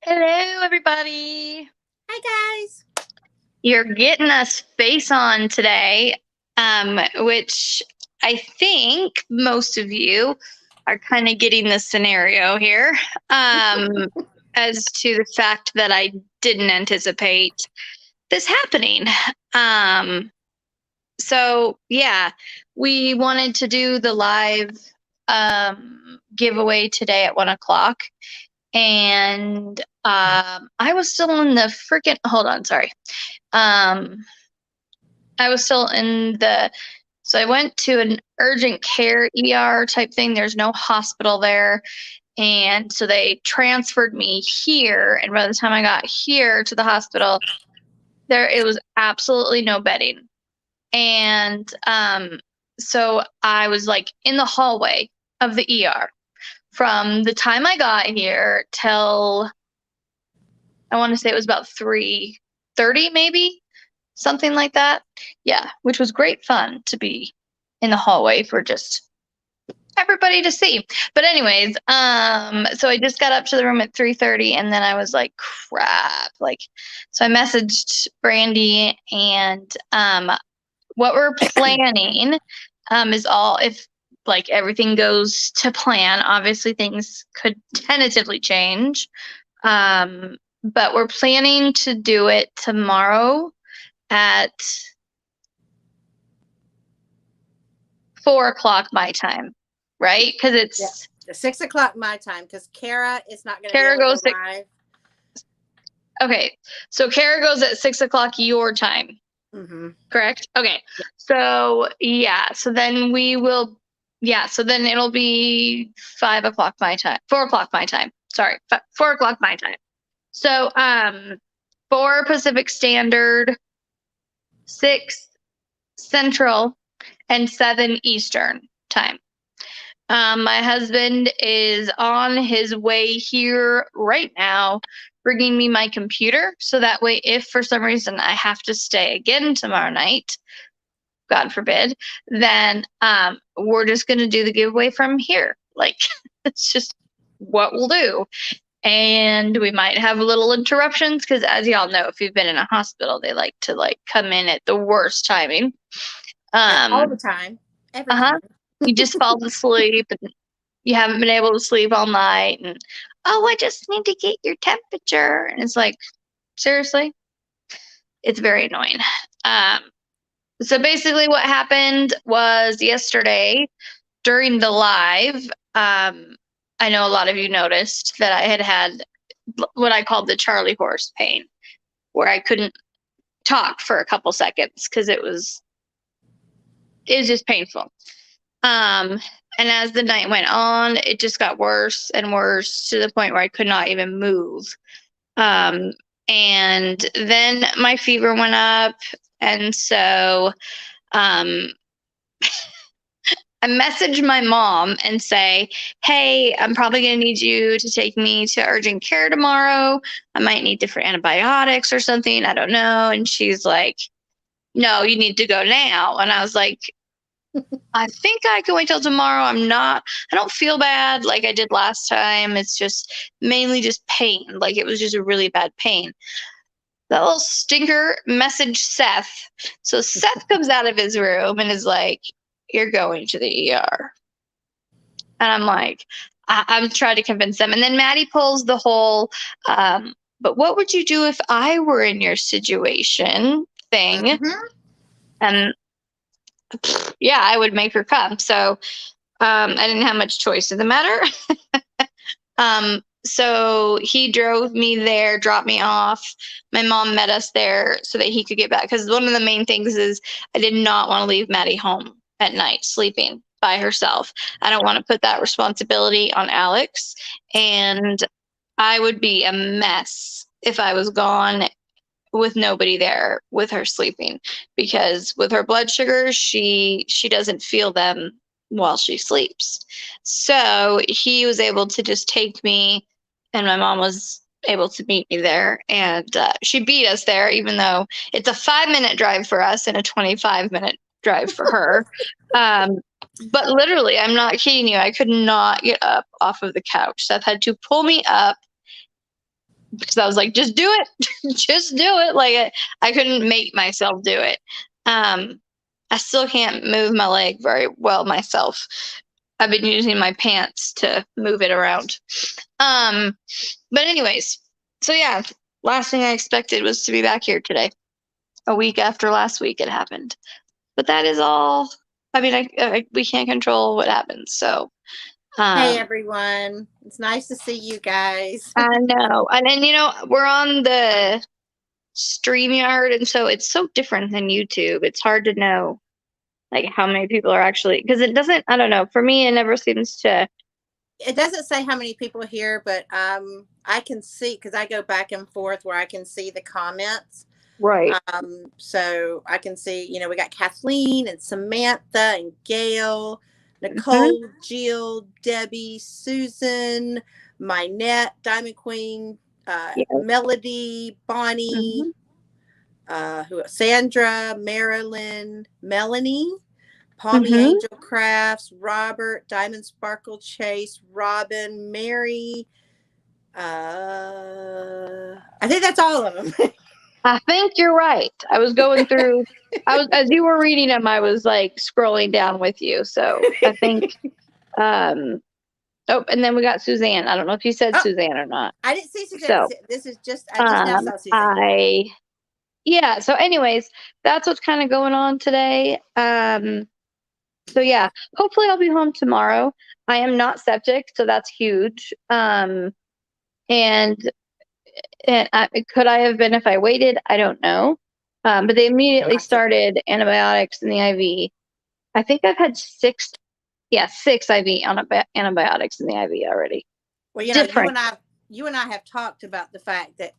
Hello, everybody. Hi guys. You're getting us face on today, which I think most of you are kind of getting the scenario here, um, as to the fact that I didn't anticipate this happening. Um, yeah, we wanted to do the live giveaway today at 1 o'clock. And I was still in the freaking hold on, sorry. I was still in the so I went to an urgent care ER type thing. There's no hospital there. And so they transferred me here. And by the time I got here to the hospital, there it was absolutely no bedding. And so I was like in the hallway of the ER from the time I got here till I want to say it was about 3:30 maybe, something like that. Yeah, which was great fun to be in the hallway for just everybody to see. But anyways, so I just got up to the room at 3:30 and then I was like, crap. So I messaged Brandy and what we're planning is all if like everything goes to plan. Obviously things could tentatively change. But we're planning to do it tomorrow at 4 o'clock my time, right? Because it's 6 o'clock my time because Kara is not going to be Kara able goes to go live. okay. So Kara goes at 6 o'clock your time. Mm-hmm. Correct? Okay. So yeah. So then we will so then it'll be 5 o'clock my time. 4 o'clock my time. Sorry. 4 o'clock my time. So 4 Pacific Standard, 6 Central, and 7 Eastern time. My husband is on his way here right now, bringing me my computer. So that way, if for some reason I have to stay again tomorrow night, God forbid, then we're just going to do the giveaway from here. Like, it's just what we'll do. And we might have little interruptions because, as y'all know, if you've been in a hospital, they like to come in at the worst timing. All the time. Every time. You just fall asleep and you haven't been able to sleep all night. And, oh, I just need to get your temperature. And it's like, seriously? It's very annoying. So basically, what happened was yesterday during the live, I know a lot of you noticed that I had what I called the Charlie horse pain, where I couldn't talk for a couple seconds because it was just painful. And as the night went on, it just got worse and worse to the point where I could not even move. And then my fever went up, and so I messaged my mom and say, hey, I'm probably going to need you to take me to urgent care tomorrow. I might need different antibiotics or something. I don't know. And she's like, no, you need to go now. And I was like, I think I can wait till tomorrow. I don't feel bad like I did last time. It's just mainly just pain. Like it was just a really bad pain. That little stinker messaged Seth. So Seth comes out of his room and is like, you're going to the ER. And I'm like, I'm trying to convince them. And then Maddie pulls the whole, but what would you do if I were in your situation thing? Mm-hmm. And yeah, I would make her come. So I didn't have much choice in the matter. So he drove me there, dropped me off. My mom met us there so that he could get back. Because one of the main things is I did not want to leave Maddie home at night sleeping by herself. I don't want to put that responsibility on Alex. And I would be a mess if I was gone with nobody there with her sleeping, because with her blood sugars, she doesn't feel them while she sleeps. So he was able to just take me, and my mom was able to meet me there, and she beat us there, even though it's a 5-minute drive for us and a 25-minute drive for her. But literally, I'm not kidding you, I could not get up off of the couch. Seth had to pull me up because I was like, just do it. Just do it. Like I couldn't make myself do it. I still can't move my leg very well myself. I've been using my pants to move it around. But anyways, so yeah, last thing I expected was to be back here today. A week after last week it happened. But that is all. I mean, we can't control what happens. So, Hey everyone, it's nice to see you guys. I know. And then, we're on the StreamYard, and so it's so different than YouTube. It's hard to know, like, how many people are actually, because it doesn't, I don't know. For me, it never seems to. It doesn't say how many people here, but I can see, because I go back and forth where I can see the comments. Right. So I can see, we got Kathleen and Samantha and Gail, Nicole, Jill, Debbie, Susan, Minette, Diamond Queen, Melody, Bonnie, Sandra, Marilyn, Melanie, Palmy Angel Crafts, Robert, Diamond Sparkle Chase, Robin, Mary. I think that's all of them. I think you're right. I was going through, as you were reading them, I was like scrolling down with you. So I think, and then we got Suzanne. I don't know if you said Suzanne or not. I didn't see Suzanne. So, this is just, I just now saw Suzanne. Yeah. So anyways, that's what's kind of going on today. So yeah, hopefully I'll be home tomorrow. I am not septic, so that's huge. And could I have been if I waited? I don't know. But they immediately started antibiotics in the IV. I think I've had 6 IV antibiotics in the IV already. Well, you and I have talked about the fact that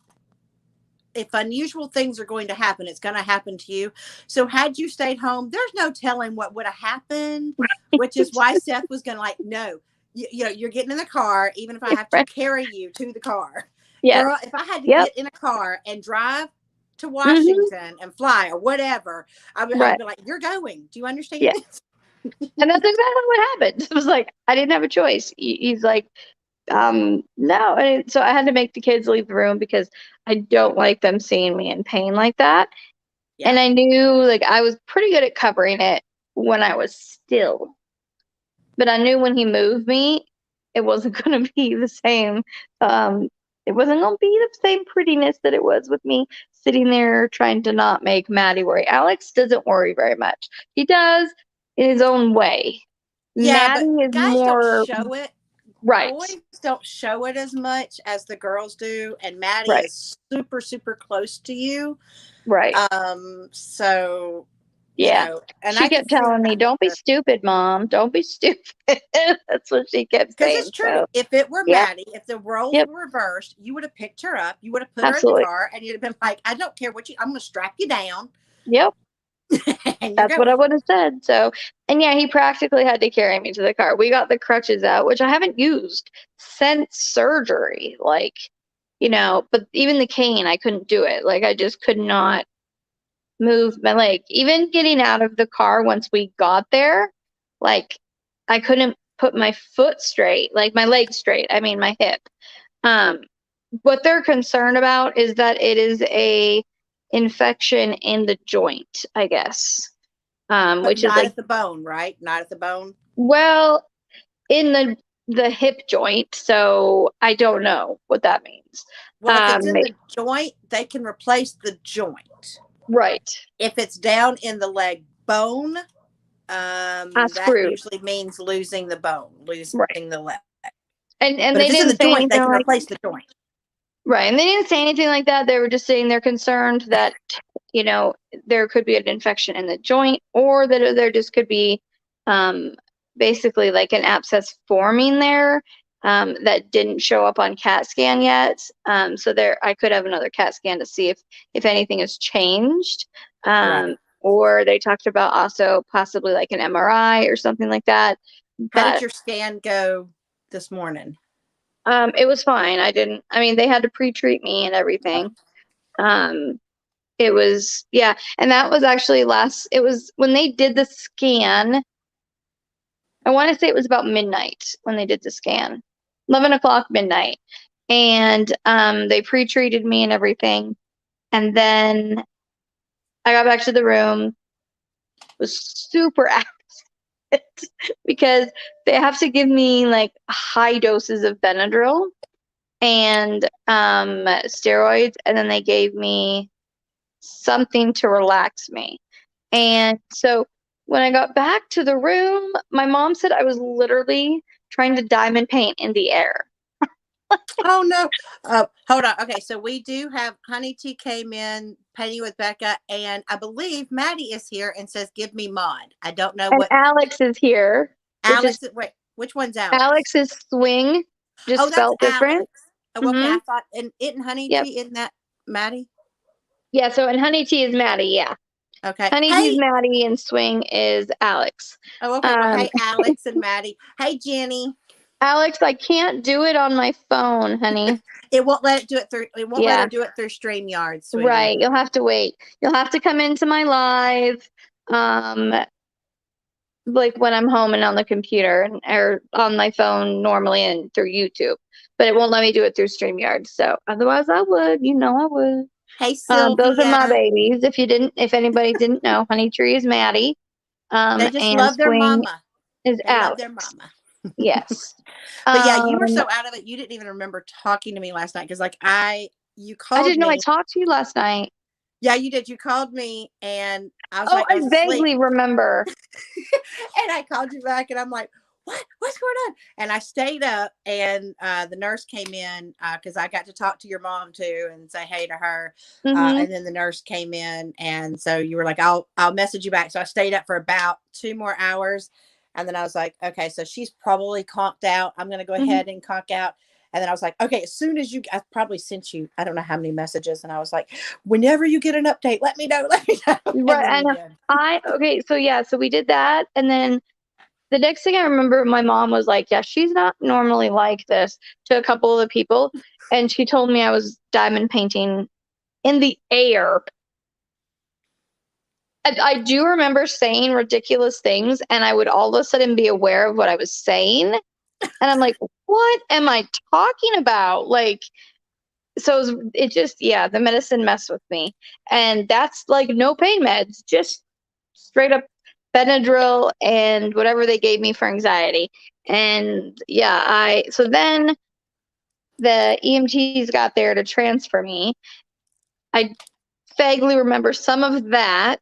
if unusual things are going to happen, it's going to happen to you. So had you stayed home, there's no telling what would have happened, which is why Seth was going to no, you're getting in the car, even if I have to carry you to the car. Yeah. Girl, if I had to get in a car and drive to Washington and fly or whatever, I'd be like, you're going. Do you understand? Yeah. And that's exactly what happened. It was like, I didn't have a choice. He's like, no. And so I had to make the kids leave the room because I don't like them seeing me in pain like that. Yeah. And I knew like I was pretty good at covering it when I was still. But I knew when he moved me, it wasn't going to be the same. It wasn't going to be the same prettiness that it was with me sitting there trying to not make Maddie worry. Alex doesn't worry very much. He does in his own way. Yeah, Maddie is guys more don't show it. Right. Boys don't show it as much as the girls do, and Maddie is super, super close to you. Right. So yeah. And she kept telling me, "Don't be stupid, Mom. Don't be stupid." That's what she kept saying. Because it's true. So, if it were Maddie, if the roles were reversed, you would have picked her up. You would have put her in the car, and you'd have been like, "I don't care what I'm going to strap you down." Yep. That's what I would have said. So, and yeah, he practically had to carry me to the car. We got the crutches out, which I haven't used since surgery. Like, but even the cane, I couldn't do it. Like, I just could not move my leg. Even getting out of the car once we got there, like, I couldn't put my foot straight, like my leg straight. I mean, my hip. What they're concerned about is that it is a infection in the joint, I guess. Which not is like at the bone, right? Not at the bone. Well, in the hip joint, so I don't know what that means. Well, if it's in the joint, they can replace the joint. Right. If it's down in the leg bone, that usually means losing the bone, losing the leg. And they didn't say anything they can replace the joint. Right. And they didn't say anything like that. They were just saying they're concerned that, there could be an infection in the joint, or that there just could be basically like an abscess forming there that didn't show up on CAT scan yet. So I could have another CAT scan to see if anything has changed. Right. Or they talked about also possibly like an MRI or something like that. How did your scan go this morning? It was fine. They had to pre-treat me and everything. It was, yeah. And that was actually it was when they did the scan. I want to say it was about midnight when they did the scan, 11 o'clock midnight. and they pre-treated me and everything. And then I got back to the room, was super active because they have to give me like high doses of Benadryl and steroids, and then they gave me something to relax me. And so when I got back to the room, my mom said I was literally trying to diamond paint in the air. Oh no. Hold on. Okay, so we do have Honey Tea came in painting with Becca, and I believe Maddie is here and says, "Give me mod." I don't know And what Alex is here, which is Alex. Wait, which one's Alex? Alex's swing, Oh, just that's spelled different. Alex. Oh, okay. Mm-hmm. I thought, and isn't Honey Yep. Tea, isn't that Maddie? Yeah, so and Honey Tea is Maddie, yeah. Okay. Honey Tea's Hey. Maddie and swing is Alex. Oh, okay. Well, Um, hey, Alex and Maddie. Hey, Jenny. Alex, I can't do it on my phone, honey. It won't let it do it through. It won't let Yeah, her do it through StreamYard, sweetie. right. You'll have to wait. You'll have to come into my live, um, like when I'm home and on the computer and or on my phone normally and through YouTube. But it won't let me do it through StreamYard. So otherwise I would, I would. Hey, Those are my Sylvia. babies. If anybody didn't know, Honey Tree is Maddie. They just And love their Swing mama. is They love their Alex. mama. Yes. But yeah, you were Um, so out of it. You didn't even remember talking to me last night because, like, you I called didn't know I me. talked to you last night. Yeah, you did. You called me, and I was Oh, like, I I was asleep. vaguely remember. And I called you back, and I'm like, what? What's going on? And I stayed up, and the nurse came in because I got to talk to your mom too and say hey to her. Mm-hmm. And then the nurse came in, and so you were like, I'll message you back. So I stayed up for about 2 more hours, and then I was like, okay, so she's probably conked out. I'm gonna go Mm-hmm. ahead and conk out. And then I was like, okay, as soon as I probably sent you, I don't know how many messages. And I was like, whenever you get an update, let me know, let me know. And Right. then you And did. okay, so yeah, so we did that. And then the next thing I remember, my mom was like, yeah, she's not normally like this to a couple of the people. And she told me I was diamond painting in the air. I do remember saying ridiculous things, and I would all of a sudden be aware of what I was saying. And I'm like, what am I talking about? Like, so it just, yeah, the medicine messed with me. And that's like no pain meds, just straight up Benadryl and whatever they gave me for anxiety. And yeah, so then the EMTs got there to transfer me. I vaguely remember some of that.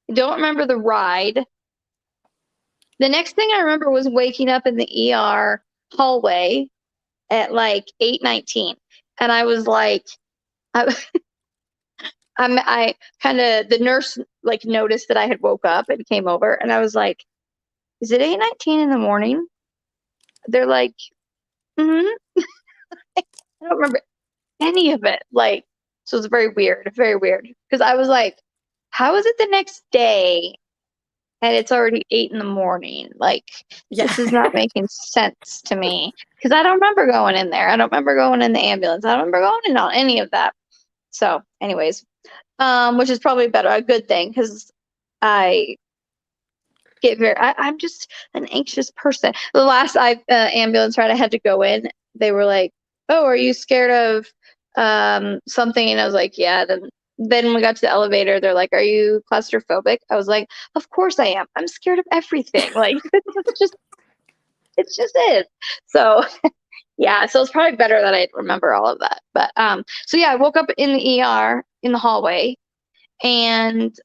I don't remember the ride. The next thing I remember was waking up in the ER hallway at like 8:19. And I was like, I, I kind of, the nurse like noticed that I had woke up and came over, and I was like, is it 8:19 in the morning? They're like, mm-hmm. I don't remember any of it. Like, so it's very weird. Because I was like, how is it the next day and it's already 8 in the morning? Like, Yeah. this is not making sense to me. Because I don't remember going in there. I don't remember going in the ambulance. I don't remember going in on any of that. So, anyways, which is probably a good thing because I I'm just an anxious person. The last ambulance ride I had to go in, they were like, "Oh, are you scared of something?" And I was like, "Yeah." Then when we got to the elevator, they're like, "Are you claustrophobic?" I was like, "Of course I am. I'm scared of everything." Like it's just is. So yeah, so it's probably better that I remember all of that. But so yeah, I woke up in the ER in the hallway and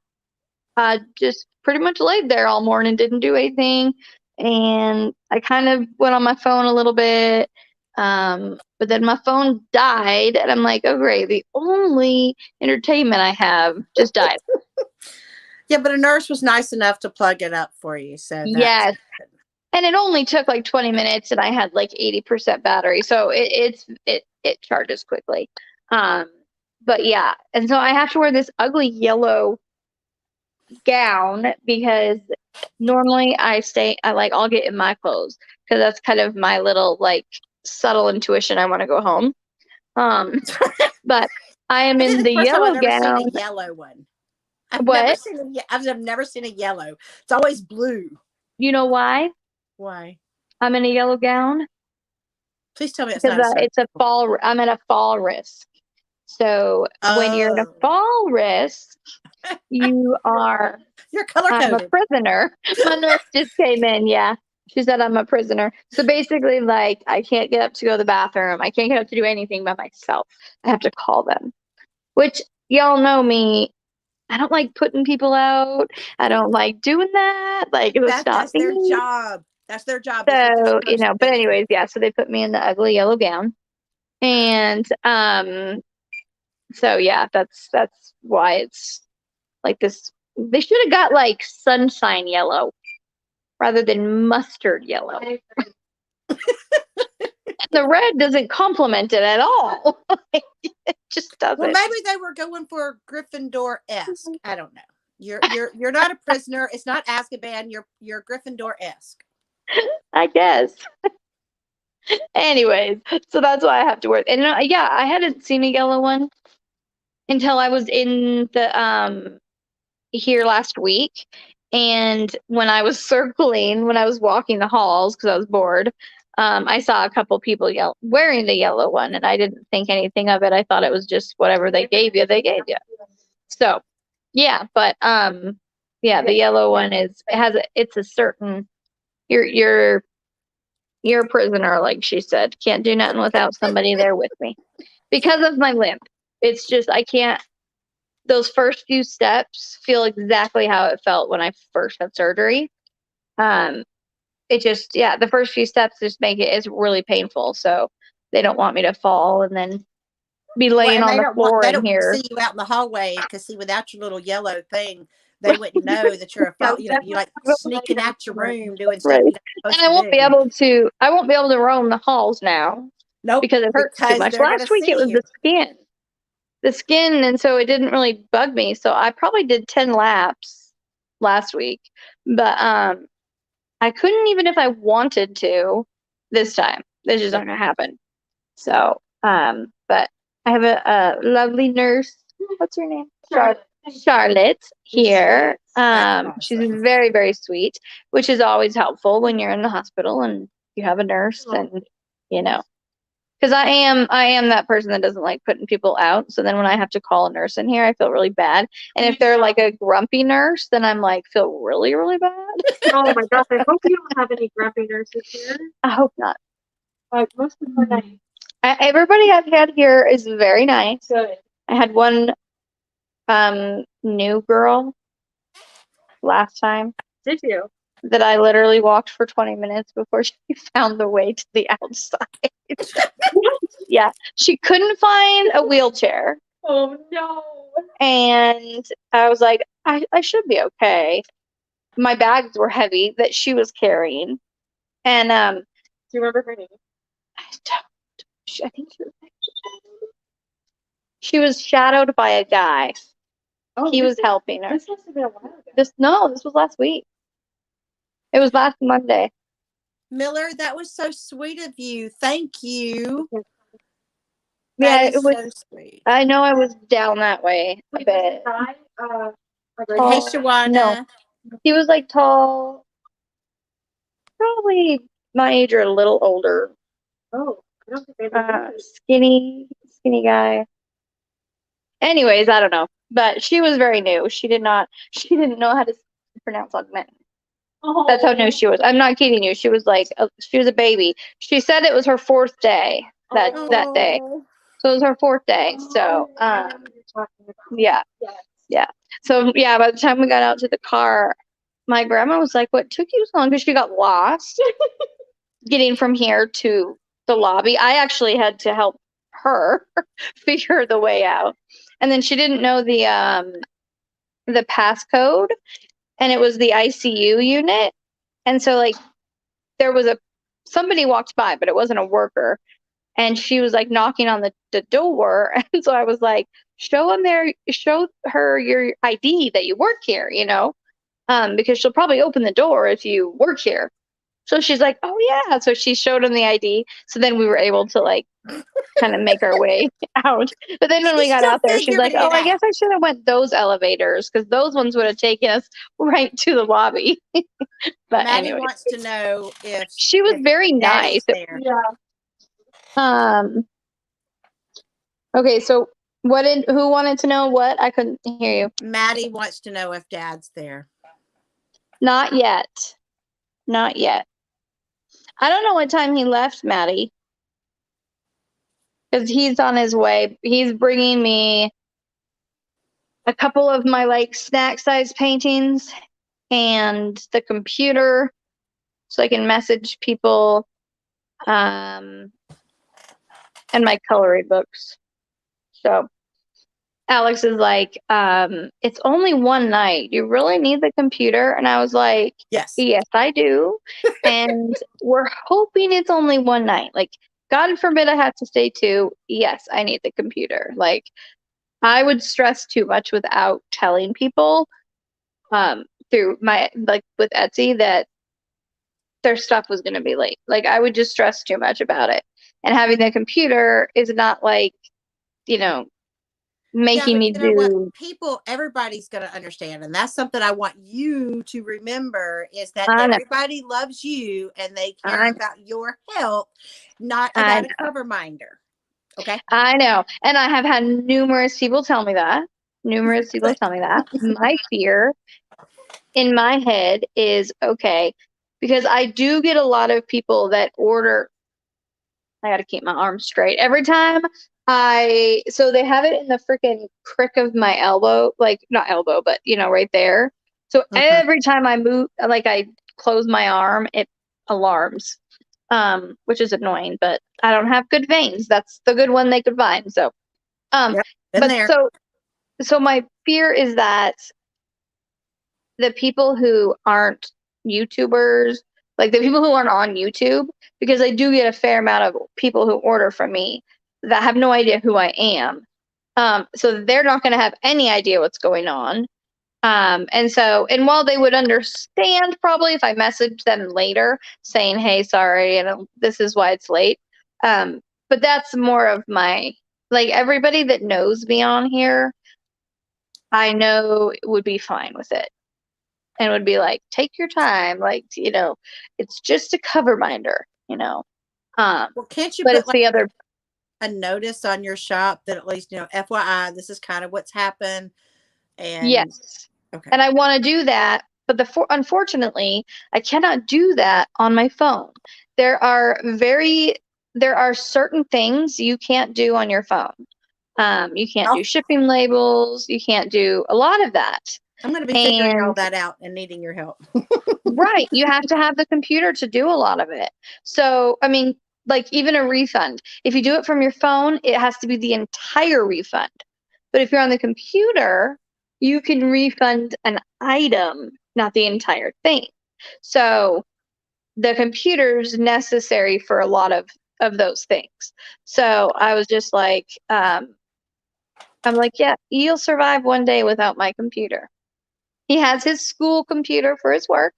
just pretty much laid there all morning, didn't do anything. And I kind of went on my phone a little bit. But then my phone died, and I'm like, oh, great. The only entertainment I have just died. Yeah, but a nurse was nice enough to plug it up for you. So that's Yes. And it only took like 20 minutes, and I had like 80% battery. So it charges quickly. Um, but yeah. And so I have to wear this ugly yellow gown because normally I'll get in my clothes because that's kind of my little like subtle intuition. I want to go home. Um, but I am this is in the the first time I've yellow ever seen gown. a yellow one. What? I've never seen a yellow. It's always blue. You know why Why? I'm in a yellow gown? Please tell me it's because not a surgery. it's a fall. I'm at a fall risk. So when you're in a Oh, fall risk, you are. you're color I'm a coded. prisoner. My nurse just came in. Yeah. She said I'm a prisoner. So basically, like, I can't get up to go to the bathroom. I can't get up to do anything by myself. I have to call them, which y'all know me. I don't like putting people out. I don't like doing that. Like, it's not That's their me. job. That's their job. That's what they're So, supposed to but do. anyways, yeah. So they put me in the ugly yellow gown. And, so yeah, that's why it's like this. They should have got like sunshine yellow rather than mustard yellow. The red doesn't complement it at all. It just Well, doesn't. maybe they were going for Gryffindor-esque. I don't know. You're not a prisoner. It's not Azkaban. You're Gryffindor-esque. I guess. Anyways, so that's why I have to wear it. And yeah, I hadn't seen a yellow one until I was in the here last week. And when I was circling, when I was walking the halls because I was bored, I saw a couple people wearing the yellow one, and I didn't think anything of it. I thought it was just whatever they gave you, they gave you. So, yeah, but yeah, the yellow one it's a certain you're a prisoner, like she said. Can't do nothing without somebody there with me because of my limp. It's just I can't. Those first few steps feel exactly how it felt when I first had surgery. Um, it just, yeah, the first few steps just make it's really painful. So they don't want me to fall and then be Well, laying and on the floor they in don't want to here. see you out in the hallway because see, without your little yellow thing, they wouldn't know that you're a Yeah, fall. You like sneaking out your room doing stuff right. you're not And supposed to do. I won't be able to roam the halls now Nope, because it hurts too because much. they're gonna Last week it see was you. the skin, and so it didn't really bug me. So I probably did 10 laps last week, but I couldn't even if I wanted to this time. This just not gonna happen. So, but I have a lovely nurse. What's her name? Charlotte here. That's She's awesome. very, very sweet, which is always helpful when you're in the hospital and you have a nurse and you know, because I am that person that doesn't like putting people out. So then when I have to call a nurse in here, I feel really bad. And if they're like a grumpy nurse, then I'm like feel really, really bad. Oh my gosh, I hope you don't have any grumpy nurses here. I hope not. Like most of them are nice. Everybody I've had here is very nice. Good. I had one new girl last time Did you? that I literally walked for 20 minutes before she found the way to the outside. Yeah, she couldn't find a wheelchair. Oh no. And I was like, I should be okay. My bags were heavy that she was carrying. And Do you remember her name? I think she was shadowed by a guy. Oh, He was helping her. This must have been a while ago. This was last week. It was last Monday. Miller, that was so sweet of you. Thank you. Yeah, That is it was. so sweet. I know I was down that way a bit. Hey, Tall. Shawana. No, he was like tall, probably my age or a little older. Oh, I don't think I know. Skinny guy. Anyways, I don't know, but she was very new. She didn't know how to pronounce augment. That's how new she was. I'm not kidding you. She was like, she was a baby. She said it was her fourth day that day. So it was her fourth day. So, yeah. Yeah. So, yeah, by the time we got out to the car, my grandma was like, what took you so long? Because she got lost getting from here to the lobby. I actually had to help her figure the way out. And then she didn't know the passcode, and it was the ICU unit. And so like there was somebody walked by, but it wasn't a worker. And she was like knocking on the door. And so I was like, show her your ID that you work here, because she'll probably open the door if you work here. So she's like, oh yeah. So she showed him the ID. So then we were able to like kind of make our way out. But then when we got out there, she's like, oh, I guess I should have went those elevators because those ones would have taken us right to the lobby. But Maddie anyway, wants to know if she was very nice. There. Yeah. Um, okay, so who wanted to know what? I couldn't hear you. Maddie wants to know if Dad's there. Not yet. Not yet. I don't know what time he left, Maddie. Because he's on his way. He's bringing me a couple of my like snack size paintings and the computer so I can message people, and my coloring books. So Alex is like, it's only one night. You really need the computer? And I was like, Yes. yes, I do. And we're hoping it's only one night. Like, God forbid I have to stay two. Yes, I need the computer. Like, I would stress too much without telling people, through my, like with Etsy, that their stuff was going to be late. Like, I would just stress too much about it. And having the computer is not like, you know, making me you know what? do. Everybody's going to understand. And that's something I want you to remember is that I know. everybody loves you and they care about your health, not about a cover minder. Okay. I know. And I have had numerous people tell me that. My fear in my head is okay, because I do get a lot of people that order. I got to keep my arms straight. Every time so they have it in the freaking crick of my elbow, like not elbow, but right there. So every time I move, like I close my arm, it alarms, which is annoying, but I don't have good veins. That's the good one they could find. So, but there. so my fear is that the people who aren't YouTubers, like the people who aren't on YouTube, because I do get a fair amount of people who order from me that have no idea who I am. So they're not going to have any idea what's going on. And while they would understand probably if I messaged them later saying, hey, sorry, and this is why it's late. But that's more of my, like, everybody that knows me on here, I know would be fine with it. And would be like, take your time. Like, it's just a cover binder, Well, can't you but put it's the other a notice on your shop that at least, FYI, this is kind of what's happened. And yes. Okay. And I want to do that, but unfortunately, I cannot do that on my phone. There are certain things you can't do on your phone. You can't do shipping labels. You can't do a lot of that. I'm going to be figuring all that out and needing your help. Right. You have to have the computer to do a lot of it. So, I mean, like even a refund, if you do it from your phone, it has to be the entire refund. But if you're on the computer, you can refund an item, not the entire thing. So the computer's necessary for a lot of those things. So I was just like, I'm like, yeah, you'll survive one day without my computer. He has his school computer for his work.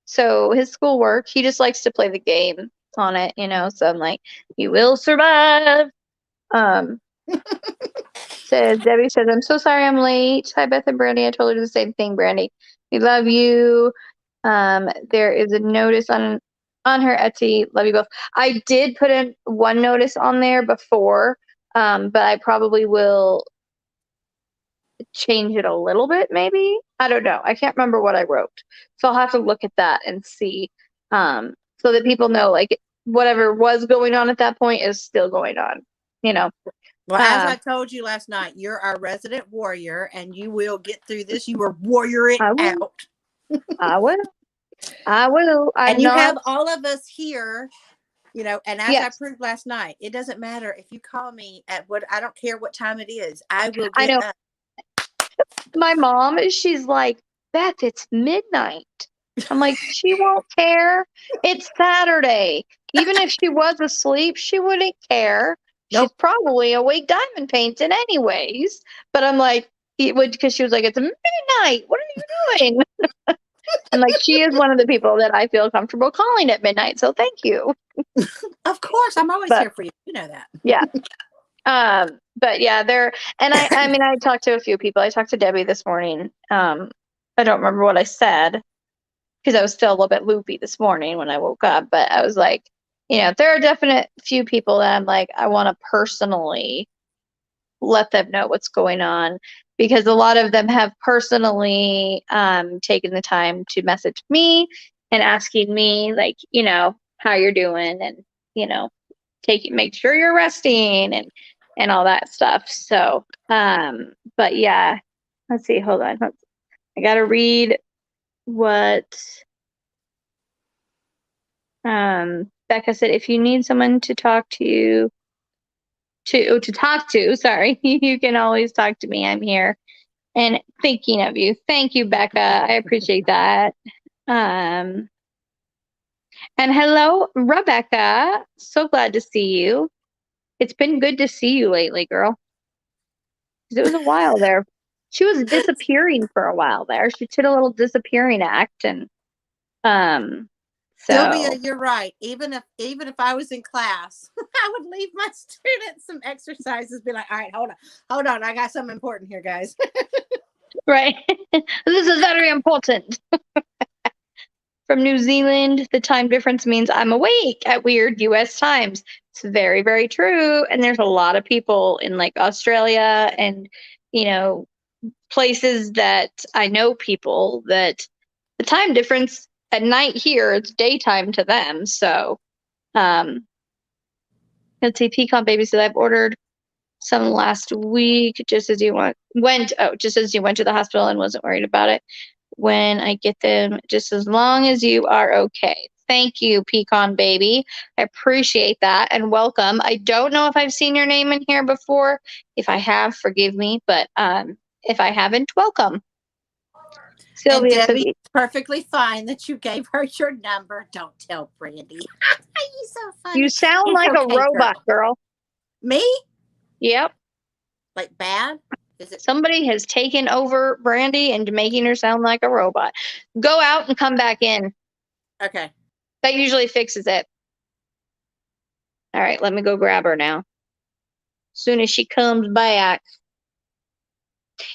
So his school work, he just likes to play the game on it, so I'm like, you will survive. Debbie says, I'm so sorry I'm late. Hi, Beth and Brandy. I told her the same thing, Brandy. We love you. There is a notice on her Etsy. Love you both. I did put in one notice on there before, but I probably will change it a little bit, maybe. I don't know. I can't remember what I wrote. So I'll have to look at that and see, so that people know, like, whatever was going on at that point is still going on, Well, as I told you last night, you're our resident warrior and you will get through this. You will warrior it out. I will. And you have all of us here, and as I proved last night, it doesn't matter if you call me I don't care what time it is. I will get up. My mom, she's like, Beth, it's midnight. I'm like, she won't care. It's Saturday. Even if she was asleep, she wouldn't care. Nope. She's probably awake diamond painting anyways. But I'm like, because she was like, it's midnight. What are you doing? And like, she is one of the people that I feel comfortable calling at midnight. So thank you. Of course. I'm always here for you. You know that. Yeah. But yeah, I mean, I talked to a few people. I talked to Debbie this morning. I don't remember what I said because I was still a little bit loopy this morning when I woke up, but I was like, there are definite few people that I'm like, I want to personally let them know what's going on, because a lot of them have personally taken the time to message me and asking me, like, how you're doing, and, make sure you're resting, and all that stuff. So, but yeah, let's see, hold on. I gotta read what Becca said. If you need someone to talk to talk to, sorry, you can always talk to me. I'm here and thinking of you. Thank you, Becca. I appreciate that. And hello, Rebecca. So glad to see you. It's been good to see you lately, girl. 'Cause it was a while there. She was disappearing for a while there. She did a little disappearing act, and Sylvia, so you're right. Even if I was in class, I would leave my students some exercises. Be like, all right, hold on, I got something important here, guys. right. This is very important. From New Zealand, the time difference means I'm awake at weird US times. It's very, very true. And there's a lot of people in like Australia and, places that I know people that the time difference at night here, it's daytime to them. So, let's see, pecan babies that I've ordered some last week, just as you just as you went to the hospital and wasn't worried about it. When I get them, just as long as you are okay. Thank you, Pecan Baby. I appreciate that, and welcome. I don't know if I've seen your name in here before. If I have, forgive me, but if I haven't, welcome. And Sylvia says, Debbie, it's perfectly fine that you gave her your number. Don't tell Brandy. You're so funny. you sound It's like a okay, robot, girl. Me? Yep. Like bad? Is it? Somebody has taken over Brandy and making her sound like a robot. Go out and come back in. Okay. That usually fixes it. All right, let me go grab her now. As soon as she comes back.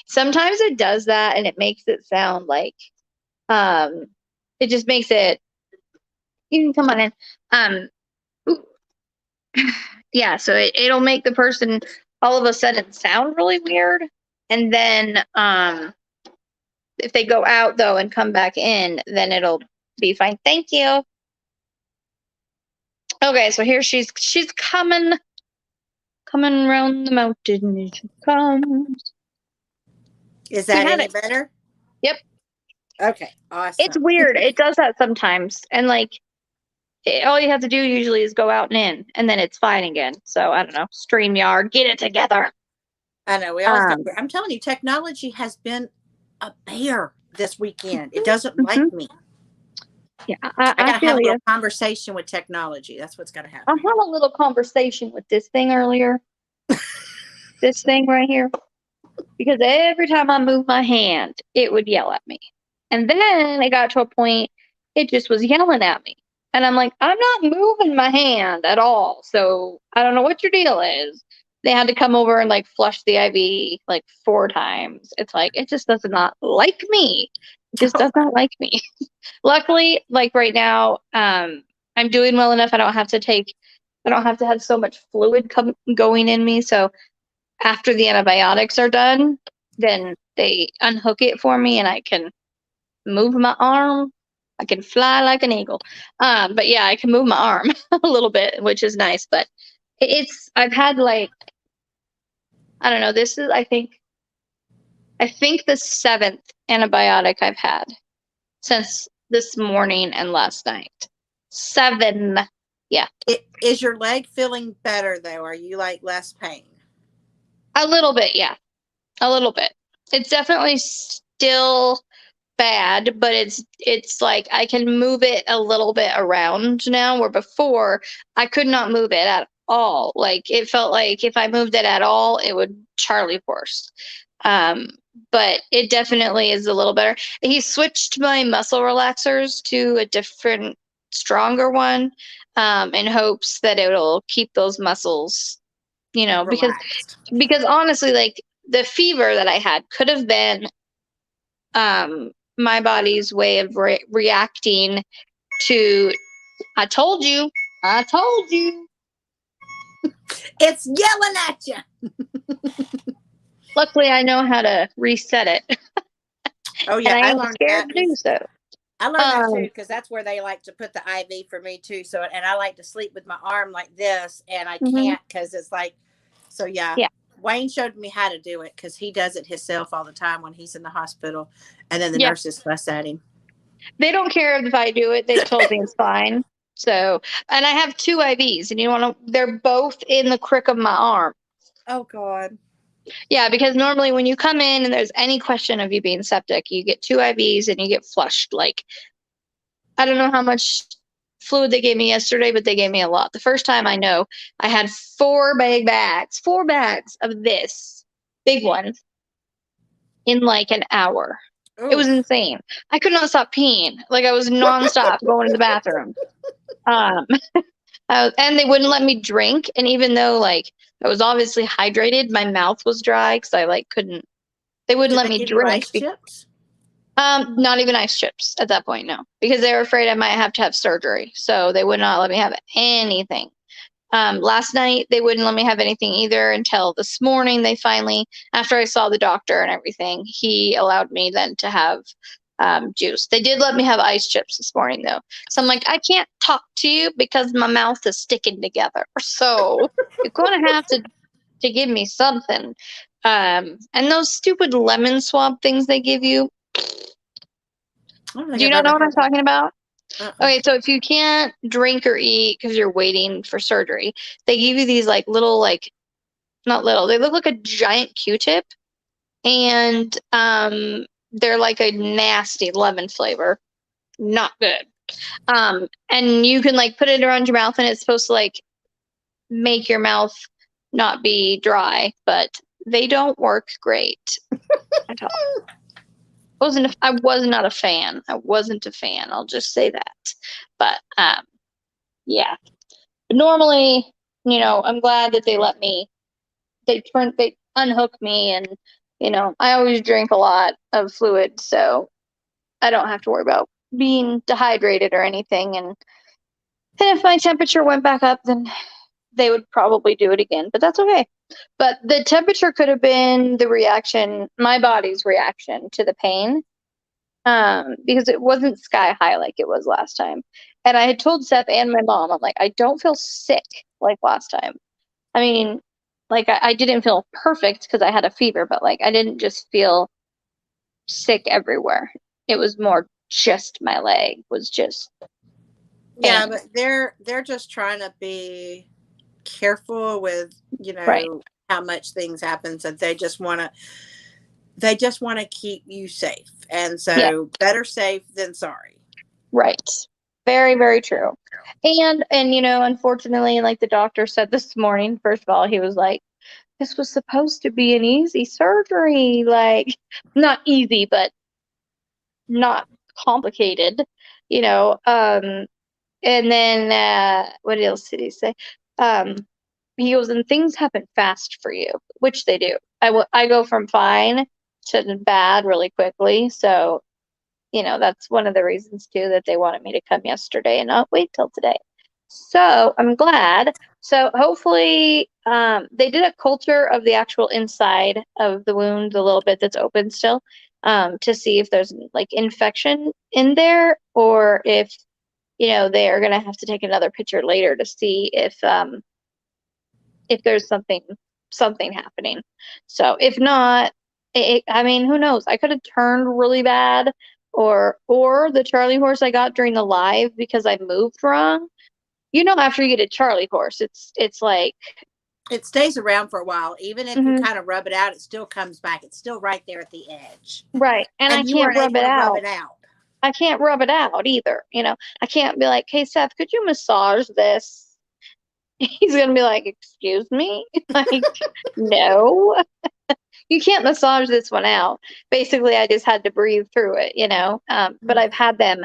Sometimes it does that and it makes it sound like it just makes it, you can come on in. Ooh. Yeah, so it'll make the person all of a sudden sound really weird. And then if they go out though and come back in, then it'll be fine. Thank you. Okay, so here she's coming around the mountain as she comes. Is that had any it. better? Yep. Okay. Awesome. It's weird. It does that sometimes. And like all you have to do usually is go out and in, and then it's fine again. So I don't know. StreamYard, get it together. I know we always. I'm telling you, technology has been a bear this weekend. It doesn't like me. Yeah, I I gotta feel have a you. little conversation with technology. That's what's gotta I happen. had a little conversation with this thing earlier. This thing right here. Because every time I moved my hand, it would yell at me. And then it got to a point, it just was yelling at me. And I'm like, I'm not moving my hand at all. So I don't know what your deal is. They had to come over and like flush the IV like 4 times. It's like, it just does not like me. It just does not like me. Luckily, like right now, I'm doing well enough. I don't have to have so much fluid going in me. So after the antibiotics are done, then they unhook it for me and I can move my arm. I can fly like an eagle. But yeah, I can move my arm a little bit, which is nice. But I've had like, I don't know, this is, I think the 7th antibiotic I've had since this morning and last night. 7. Yeah. Is your leg feeling better though? Are you like less pain? A little bit, yeah. A little bit. It's definitely still bad, but it's like I can move it a little bit around now, where before I could not move it at all. Like it felt like if I moved it at all, it would Charlie horse. But it definitely is a little better. He switched my muscle relaxers to a different, stronger one, in hopes that it'll keep those muscles, Relaxed. because honestly, like the fever that I had could have been my body's way of reacting to, I told you, I told you. It's yelling at you. Luckily, I know how to reset it, Oh and yeah, I I ain't learned scared that. to do so. I learned that too Um, because that's where they like to put the IV for me too. So, and I like to sleep with my arm like this, and I mhm. can't because it's like, so yeah. Yeah, Wayne showed me how to do it because he does it himself all the time when he's in the hospital, and then the yeah. nurses fuss at him. They don't care if I do it. They told me it's fine. So, and I have two IVs, and you want to, they're both in the crick of my arm. Oh God. Yeah, because normally when you come in and there's any question of you being septic, you get two IVs and you get flushed. Like, I don't know how much fluid they gave me yesterday, but they gave me a lot. The first time I know, I had four bags of this big one in like an hour. It was Oof. insane. I could not stop peeing. Like I was nonstop going to the bathroom. Um, and they wouldn't let me drink. And even though like I was obviously hydrated, my mouth was dry because I like couldn't. They wouldn't Did let they me give you drink. ice chips? Not even ice chips at that point, no, because they were afraid I might have to have surgery. So they would not let me have anything. Last night they wouldn't let me have anything either until this morning. They finally, after I saw the doctor and everything, he allowed me then to have juice. They did let me have ice chips this morning though. So I'm like, I can't talk to you because my mouth is sticking together. So you're gonna have to give me something. And those stupid lemon swab things they give you. I don't think Do you I've not ever know what I'm heard of. talking about? Uh-uh. Okay, so if you can't drink or eat because you're waiting for surgery, they give you these like little like not little, they look like a giant Q-tip, and they're like a nasty lemon flavor. Not good. And you can like put it around your mouth and it's supposed to like make your mouth not be dry, but they don't work great at all. I was not a fan. I wasn't a fan. I'll just say that. But yeah. Normally, I'm glad that they let me they unhook me, and I always drink a lot of fluid, so I don't have to worry about being dehydrated or anything. And if my temperature went back up, then they would probably do it again, but that's okay. But the temperature could have been my body's reaction to the pain, because it wasn't sky high like it was last time. And I had told Seth and my mom, I'm like, I don't feel sick like last time. I mean, like I didn't feel perfect because I had a fever, but like I didn't just feel sick everywhere. It was more just my leg was just Yeah, pain. but they're just trying to be careful with Right. how much things happen. So they just want to keep you safe, and Yeah. so better safe than sorry. Right. Very, very true. And unfortunately, like the doctor said this morning, first of all, he was like, this was supposed to be an easy surgery, like not easy, but not complicated, you know. And then what else did he say? Um, he goes, and things happen fast for you, which they do. I go from fine to bad really quickly. So, that's one of the reasons too that they wanted me to come yesterday and not wait till today. So I'm glad. So hopefully, they did a culture of the actual inside of the wound, the little bit that's open still, to see if there's like infection in there, or if they are gonna have to take another picture later to see if there's something happening. So if not, I mean, who knows? I could have turned really bad, or the Charlie horse I got during the live because I moved wrong. After you get a Charlie horse, it's like, It stays around for a while. Even if you mhm, kind of rub it out, it still comes back. It's still right there at the edge. right, and I And you can't weren't rub able it to rub out. it out. I can't rub it out either. I can't be like, hey Seth, could you massage this? He's gonna be like, excuse me, like, no. You can't massage this one out. Basically, I just had to breathe through it. But I've had them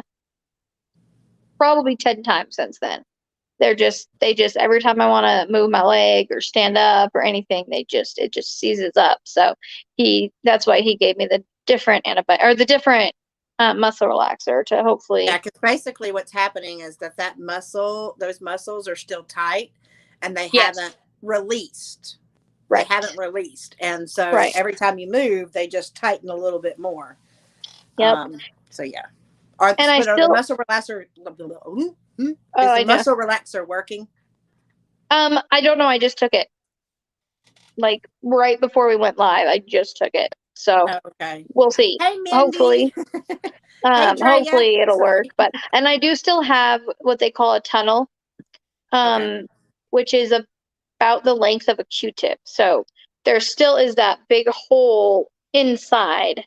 probably 10 times since then. They just every time I want to move my leg or stand up or anything, it just seizes up. So that's why he gave me the different antibiotic, or the different muscle relaxer to hopefully. Yeah, because basically what's happening is those muscles are still tight, and they Yes. haven't released. Right. They haven't released, and so Right. every time you move, they just tighten a little bit more. Yep. So yeah. Are the muscle relaxer? Is the muscle relaxer working? I don't know. I just took it. Like right before we went live, I just took it. So okay. We'll see. Hey, Mindy. Hopefully. Hey, hopefully it'll work. But and I do still have what they call a tunnel, which is about the length of a Q-tip. So there still is that big hole inside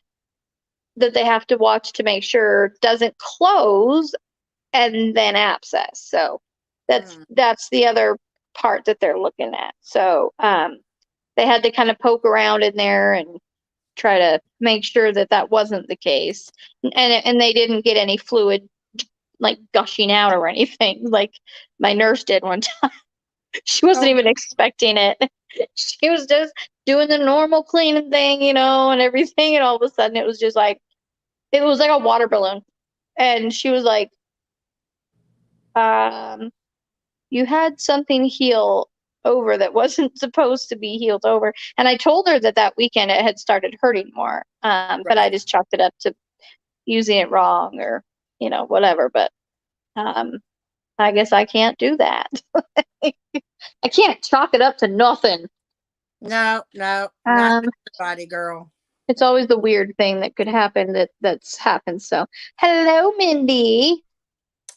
that they have to watch to make sure doesn't close and then abscess. So that's the other part that they're looking at. So they had to kind of poke around in there and try to make sure that that wasn't the case, and they didn't get any fluid like gushing out or anything like my nurse did one time. She wasn't even expecting it. She was just doing the normal cleaning thing, and everything, and all of a sudden it was just like it was like a water balloon, and she was like, you had something heal over that wasn't supposed to be healed over. And I told her that weekend it had started hurting more. But I just chalked it up to using it wrong or, whatever. But I guess I can't do that. I can't chalk it up to nothing. No, not everybody, girl. It's always the weird thing that could happen that's happened. So, hello, Mindy.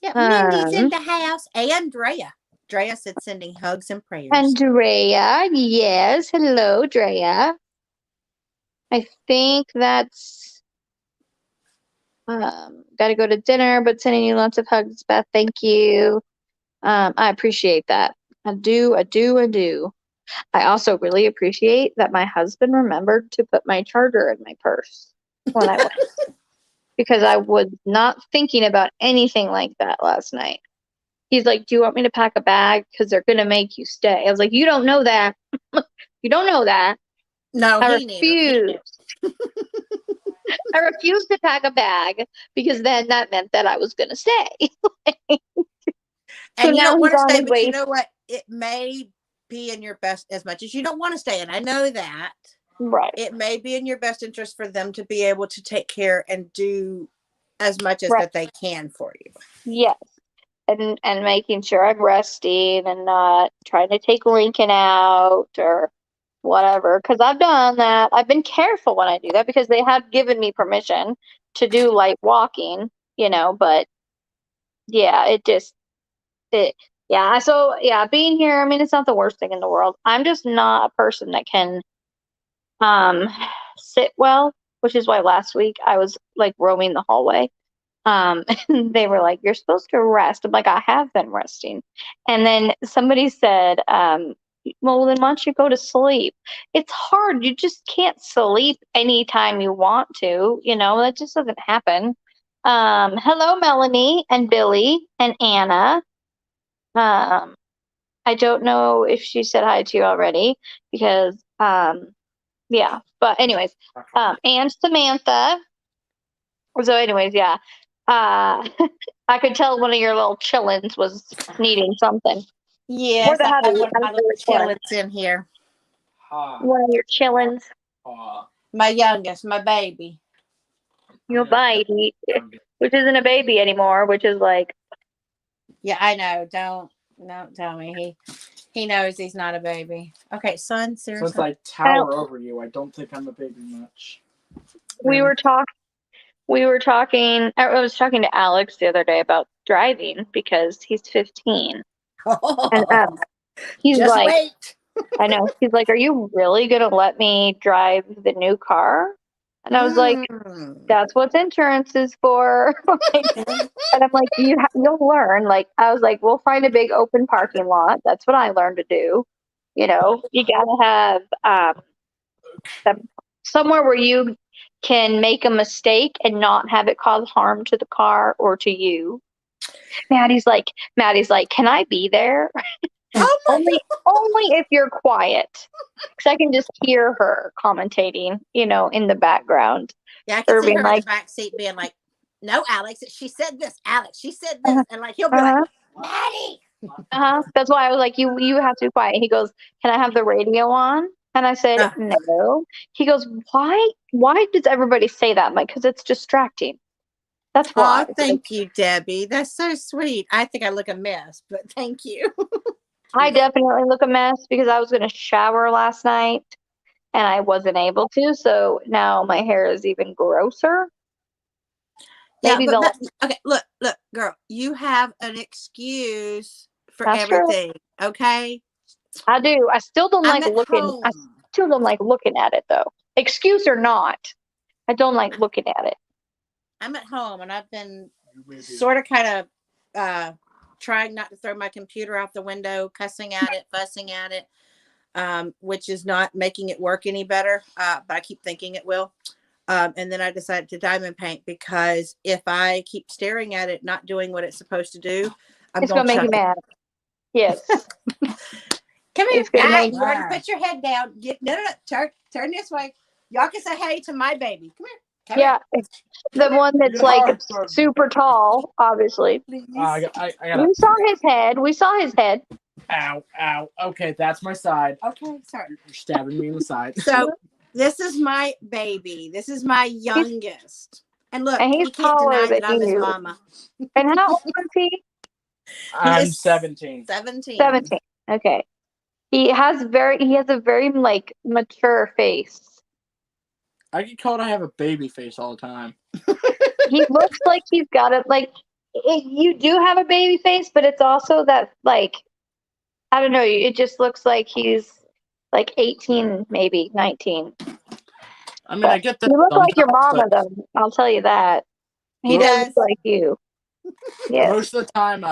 Yeah, Mindy's in the house. And Drea said sending hugs and prayers. Andrea, yes. Hello, Drea. I think that's got to go to dinner, but sending you lots of hugs, Beth. Thank you. I appreciate that. I do. I also really appreciate that my husband remembered to put my charger in my purse when I went because I was not thinking about anything like that last night. He's like, do you want me to pack a bag? Because they're going to make you stay. I was like, you don't know that. You don't know that. No, I refused. I refused to pack a bag because then that meant that I was going to stay. And you don't want to stay, but you know what? It may be in your best, as much as you don't want to stay, and I know that. Right. It may be in your best interest for them to be able to take care and do as much as that they can for you. Yes. And making sure I'm resting and not trying to take Lincoln out or whatever. Because I've done that. I've been careful when I do that because they have given me permission to do light walking, but yeah, so yeah, being here, I mean, it's not the worst thing in the world. I'm just not a person that can sit well, which is why last week I was like roaming the hallway. And they were like, you're supposed to rest. I'm like, I have been resting. And then somebody said, well, then why don't you go to sleep? It's hard. You just can't sleep anytime you want to. That just doesn't happen. Hello, Melanie and Billy and Anna. I don't know if she said hi to you already because, yeah. But anyways, and Samantha. So anyways, yeah. I could tell one of your little chillins was needing something. Yes, I have one of my little chillins in here. One of your chillins. My youngest, my baby. Your baby, which isn't a baby anymore, which is like. Yeah, I know. Don't tell me. He knows he's not a baby. Okay, son, seriously. Since I tower over you, I don't think I'm a baby much. We were talking. I was talking to Alex the other day about driving because he's 15. And he's just like, wait. I know. He's like, are you really going to let me drive the new car? And I was like, that's what insurance is for. And I'm like, you'll learn. Like, I was like, we'll find a big open parking lot. That's what I learned to do. You got to have somewhere where you can make a mistake and not have it cause harm to the car or to you. Maddie's like, can I be there? only if you're quiet, because I can just hear her commentating, in the background. Yeah, I can see her in the back seat being like, no, Alex, she said this. Alex, she said this. Uh-huh. And like, he'll be like, Uh-huh. Maddie. That's why I was like, you have to be quiet. He goes, can I have the radio on? And I said, Uh, no. He goes, why does everybody say that? I'm like, because it's distracting. That's why. oh, thank you, Debbie. That's so sweet. I think I look a mess, but thank you. I definitely look a mess because I was going to shower last night and I wasn't able to. So now my hair is even grosser. Yeah, Maybe but they'll. okay, look, girl, you have an excuse for That's true. everything. Okay. I do. I still don't I'm like at looking. I home. still don't like looking at it though. Excuse or not, I don't like looking at it. I'm at home and I've been sort of kind of trying not to throw my computer out the window, cussing at it, fussing at it, which is not making it work any better. But I keep thinking it will. And then I decided to diamond paint because if I keep staring at it, not doing what it's supposed to do, I'm It's going gonna to make you chuck it. mad. Yes, Come here. it's gonna Ah, make. you already put your head down. No. Turn this way. Y'all can say hey to my baby. Come here. Come Yeah, the here. one that's like super tall, obviously. Please. I gotta. We saw his head. We saw his head. Ow, ow. Okay, that's my side. Okay, sorry. You're stabbing me in the side. So this is my baby. This is my He's youngest. And look, and he's he can't taller deny than that I'm his you. mama. And how old is he? I'm is 17. 17. 17. Okay. He has a very like mature face. I get called I have a baby face all the time. He looks like he's got it like you do have a baby face, but it's also that like I don't know, it just looks like he's like 18, maybe 19. I mean, But I get that you look like your sometimes, mama but though, I'll tell you that. He He does look does. like you. Yes. most of the time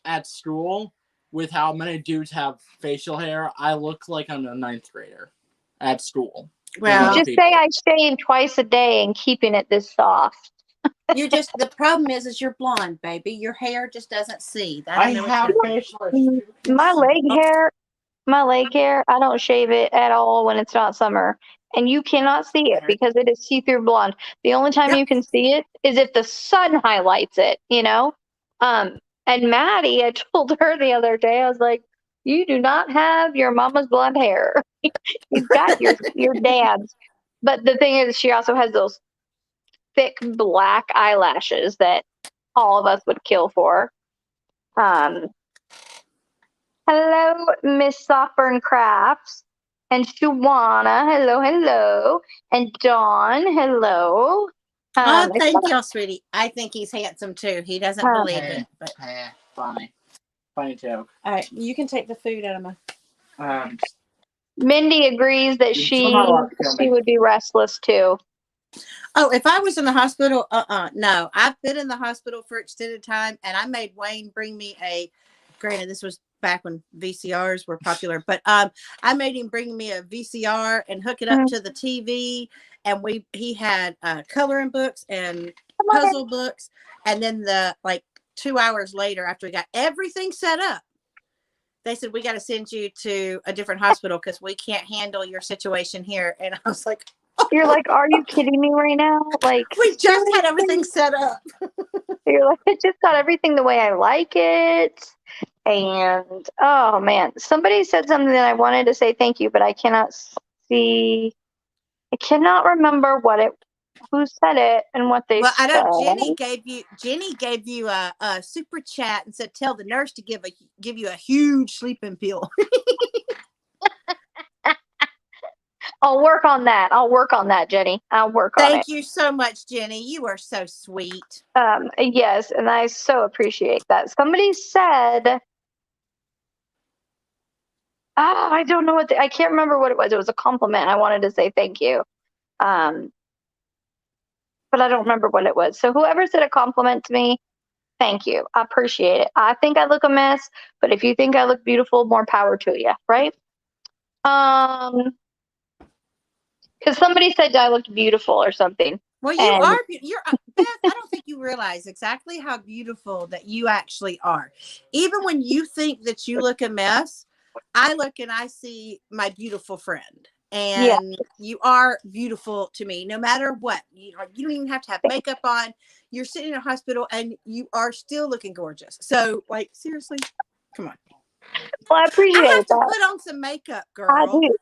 at school, with how many dudes have facial hair, I look like I'm a ninth grader at school. Well, Just say I shave twice a day and keeping it this soft. you're just the problem is you're blonde, baby. Your hair just doesn't see. I don't know have what to facial hair. My leg hair, I don't shave it at all when it's not summer. And you cannot see it because it is see-through blonde. The only time Yep. you can see it is if the sun highlights it, you know? And Maddie, I told her the other day, I was like, you do not have your mama's blonde hair. You've got your dad's. But the thing is, she also has those thick black eyelashes that all of us would kill for. Um, Hello, Miss Softburn Crafts. And Shawana, hello. And Dawn, hello. Oh, It's thank you, sweetie. I think he's handsome too. He doesn't um, believe it. But Funny. Funny joke. all right, you can take the food out of my. Mindy agrees that she would be restless too. Oh, if I was in the hospital, no. I've been in the hospital for extended time, and I made Wayne bring me a. Granted, this was back when VCRs were popular, but I made him bring me a VCR and hook it up Mhm. to the TV, and he had coloring books and Come on in. puzzle books, and then 2 hours later, after we got everything set up, they said we got to send you to a different hospital because we can't handle your situation here, and I was like. You're like, are you kidding me right now? Like, We just had everything set up. you're like, I just got everything the way I like it. And oh man, somebody said something that I wanted to say thank you, but I cannot see. I cannot remember who said it and what they Well, I know said. Jenny gave you a super chat and said tell the nurse to give you a huge sleeping pill. I'll work on that, Jenny. I'll work on it. Thank you so much, Jenny. You are so sweet. Yes, and I so appreciate that. Somebody said, I don't know I can't remember what it was. It was a compliment. I wanted to say thank you. But I don't remember what it was. So whoever said a compliment to me, thank you. I appreciate it. I think I look a mess, but if you think I look beautiful, more power to you, right? Because somebody said I looked beautiful or something. Well, you're Beth. I don't think you realize exactly how beautiful that you actually are. Even when you think that you look a mess, I look and I see my beautiful friend. Yeah. and you are beautiful to me, no matter what. You don't even have to have makeup on. You're sitting in a hospital, and you are still looking gorgeous. So, like, seriously, come on. Well, I I appreciate have to that. put on some makeup, I girl, do.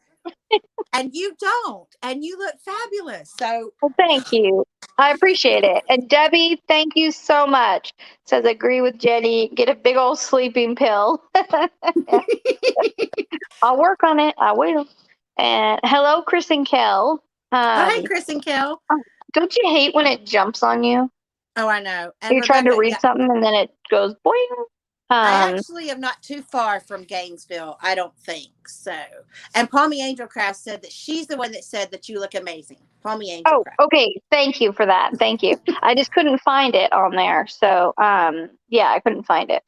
and you don't, and you look fabulous. So, Well, thank you. I appreciate it. And Debbie, thank you so much. Says agree with Jenny. Get a big old sleeping pill. I'll work on it. I will. And hello, Chris and Kel. oh, hey, Chris and Kel. Don't you hate when it jumps on you? Oh, I know. And You're trying to Rebecca, read something and then it goes boing. I actually am not too far from Gainesville. I don't think so. And Palmy Angelcraft said that she's the one that said that you look amazing. Palmy Oh, Angelcraft. okay. Thank you for that. Thank you. I just couldn't find it on there. So, yeah, I couldn't find it.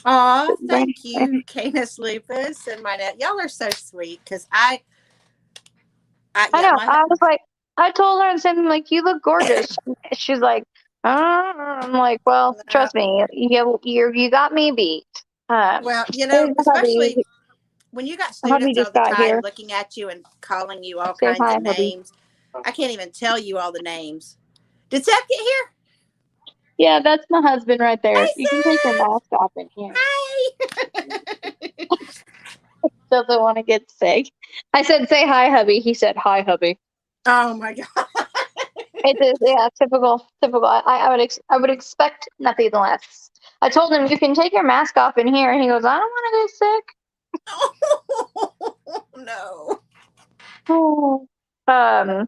Aw, thank you, Canis Lupus and my net. Y'all are so sweet because I know. I was like, I told her and said, like, you look gorgeous. She's like, I'm like, well, trust me, you got me beat. well, There's especially when you got hubby students all just the got time here. looking at you and calling you all Say kinds hi, of hubby. names. I can't even tell you all the names. Did Seth get here? Yeah, that's my husband right there. Hey, You can take your Seth! mask off in here. Hi! Doesn't want to get sick. I said, say hi, hubby. He said, hi, hubby. Oh my God. It is, yeah, typical. I would expect nothing less. I told him you can take your mask off in here, and he goes, I don't want to get sick. Oh, no. Oh.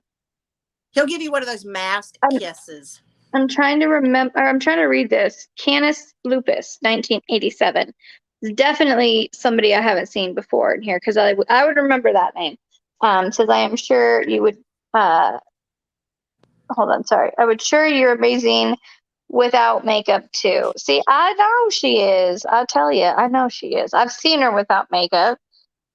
He'll give you one of those mask kisses. I'm trying to remember. I'm trying to read this. Canis Lupus, 1987. It's definitely somebody I haven't seen before in here because I would remember that name. Says I am sure you would. Hold on, sorry. I would sure you're amazing without makeup too. See, I know she is. I'll tell you, I know she is. I've seen her without makeup.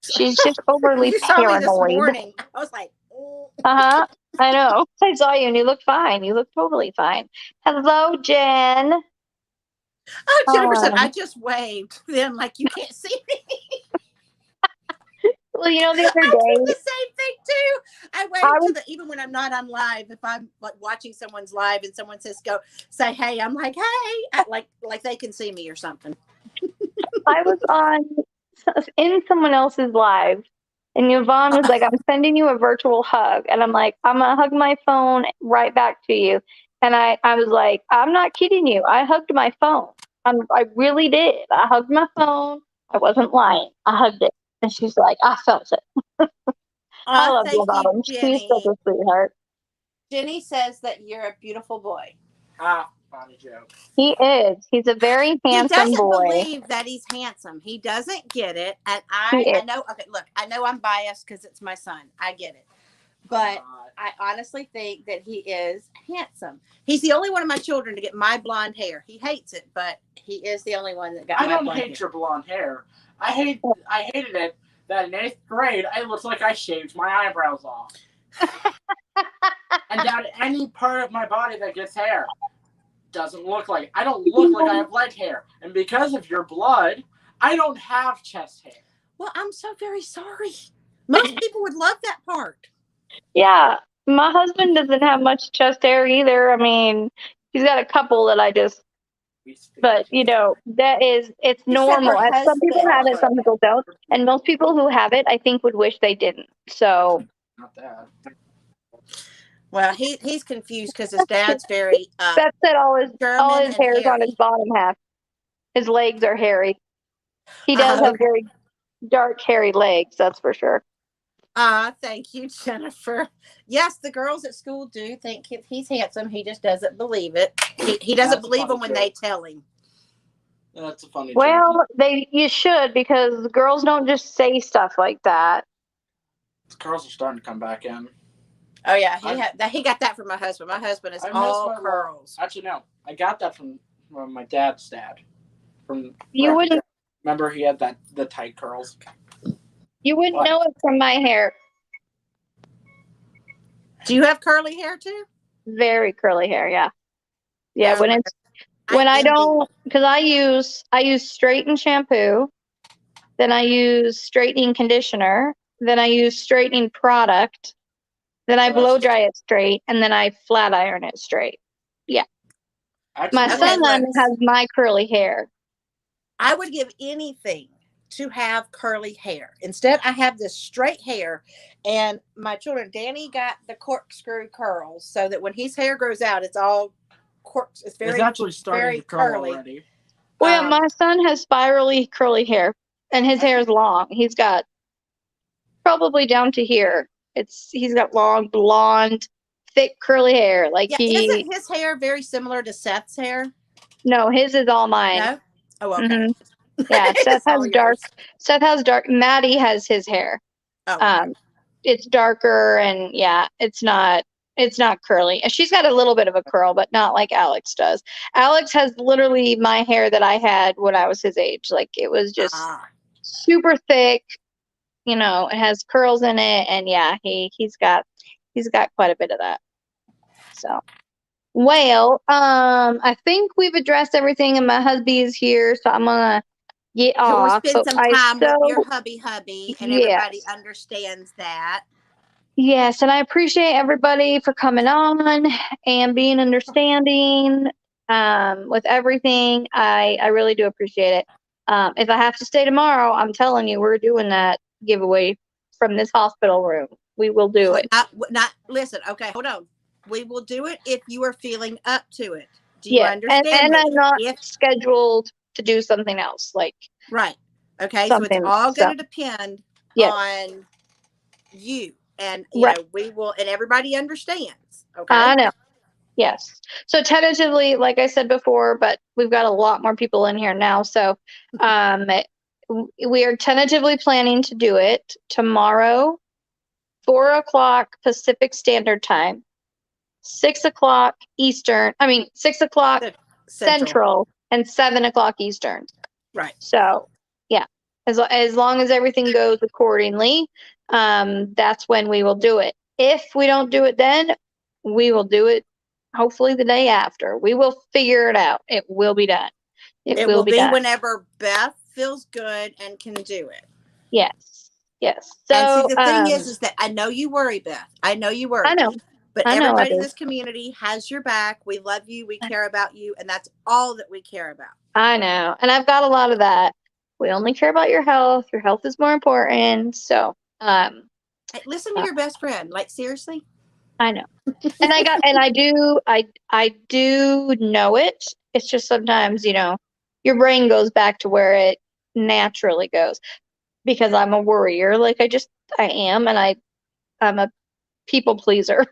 She's just overly You saw me this paranoid. morning. I was like, oh. Uh-huh. I know. I saw you and you look fine. You look totally fine. Hello, Jen. Oh, Jennifer said, I just waved. Then, like, you can't see me. Well, the other I do day, the same thing too. I wave even when I'm not on live. If I'm like watching someone's live and someone says go say hey, I'm like hey, like they can see me or something. I was in someone else's live, and Yvonne was like, I'm sending you a virtual hug. And I'm like, I'm going to hug my phone right back to you. And I was like, I'm not kidding you. I hugged my phone. I really did. I hugged my phone. I wasn't lying. I hugged it. And she's like, I felt it. I love Thank you, Yvonne. She's such Jenny. a sweetheart. Jenny says that you're a beautiful boy. Funny joke. He is. He's a very He handsome doesn't boy. believe that he's handsome. He doesn't get it. And He I is. know, okay, look, I know I'm biased because it's my son. I get it. But I honestly think that he is handsome. He's the only one of my children to get my blonde hair. He hates it, but he is the only one that got my blonde hair. I don't hate your blonde hair. I hated it that in 8th grade, it looks like I shaved my eyebrows off. And that any part of my body that gets hair doesn't look like, I don't look like I have leg hair. And because of your blood, I don't have chest hair. Well, I'm so very sorry. Most people would love that part. Yeah, my husband doesn't have much chest hair either. I mean, he's got a couple that but it's normal. And some people have it, some people don't. And most people who have it, I think, would wish they didn't. So. Not that. Well, he's confused because his dad's very. That's it. All his hair is on his bottom half. His legs are hairy. He does have very dark, hairy legs. That's for sure. Thank you, Jennifer. Yes, the girls at school do think he's handsome. He just doesn't believe it. He doesn't believe them when they tell him. That's a funny joke. Well, you should, because girls don't just say stuff like that. Girls are starting to come back in. Oh yeah, he got that from my husband. My husband is all curls. Actually, no, I got that from my dad's dad. You wouldn't. Remember, he had the tight curls. You wouldn't know it from my hair. Do you have curly hair too? Very curly hair, yeah. Yeah, I don't, because I use straighten shampoo, then I use straightening conditioner, then I use straightening product, then I Oh, blow that's- dry it straight, and then I flat iron it straight. My Actually, son look. has my curly hair. I would give anything to have curly hair. Instead, I have this straight hair, and my children, Danny got the corkscrew curls so that when his hair grows out, it's all corks. It's it's very, actually starting very to curl curly. already. Well, yeah, Um, my son has spirally curly hair, and his hair is long. He's got probably down to here. He's got long, blonde, thick, curly hair. Like Yeah, isn't his hair very similar to Seth's hair? no, his is all mine. No. Oh, okay. Mhm. Yeah, Seth It's all has dark. yours. Seth has dark. Maddie has his hair. Oh, okay. It's darker, and yeah, it's not curly. And she's got a little bit of a curl, but not like Alex does. Alex has literally my hair that I had when I was his age. Like it was just Ah. super thick. You know, it has curls in it, and yeah, he's got quite a bit of that. So, well, I think we've addressed everything, and my hubby is here, so I'm gonna get You will off. spend But some I time with your so hubby, and yes. everybody understands that. Yes, and I appreciate everybody for coming on and being understanding with everything. I really do appreciate it. If I have to stay tomorrow, I'm telling you, we're doing that giveaway from this hospital room. We will do it. Not listen. Okay, hold on. We will do it if you are feeling up to it. Do you Yeah, understand and me? I'm not If scheduled to do something else, like right. Okay, so it's something. all So going to depend yes, on you, and right. we will, and everybody understands. Okay. I know. Yes. So tentatively, like I said before, but we've got a lot more people in here now. So we are tentatively planning to do it tomorrow, 4 o'clock Pacific Standard Time, 6 o'clock Eastern. I mean, 6 o'clock Central, and 7 o'clock Eastern. Right. So yeah, as long as everything goes accordingly, that's when we will do it. If we don't do it then, we will do it hopefully the day after. We will figure it out. It will be done. It will will be be done. whenever Beth feels good and can do it. Yes. Yes. And see, So the thing is that I know you worry, Beth. I know you worry. I know. But I know everybody I in do. this community has your back. We love you. We care about you. And that's all that we care about. I know. And I've got a lot of that. We only care about your health. Your health is more important. So Hey, listen to your best friend. Like, seriously? I know. And I do know it. It's just sometimes, your brain goes back to where it naturally goes because I'm a worrier. Like I am, and I'm a people pleaser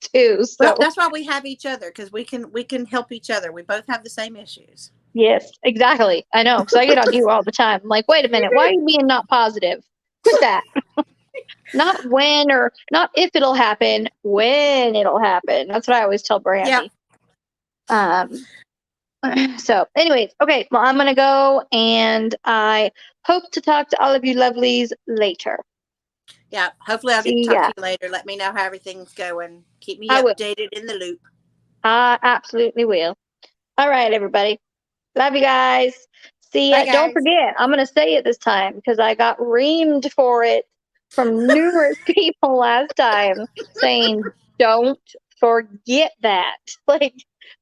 too. So Well, that's why we have each other, because we can help each other. We both have the same issues. yes, exactly. I know, because I get on you all the time. I'm like, wait a minute, why are you being not positive? Quit that. Not when or not if it'll happen, when it'll happen. That's what I always tell Brandy. Yep. So anyways, okay, well, I'm gonna go, and I hope to talk to all of you lovelies later. Yeah. Hopefully I'll get to talk to you later. Let me know how everything's going. Keep me I will. updated in the loop. I absolutely will. All right, everybody. Love you guys. See ya. Bye, Don't guys. forget, I'm gonna say it this time because I got reamed for it from numerous people last time, saying don't forget that. Like,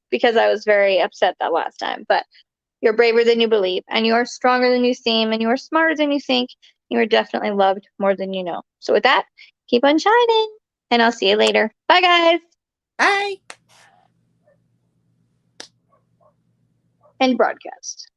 because I was very upset that last time. But you're braver than you believe, and you are stronger than you seem, and you are smarter than you think. You are definitely loved more than you know. So with that, keep on shining, and I'll see you later. Bye, guys. Bye. End broadcast.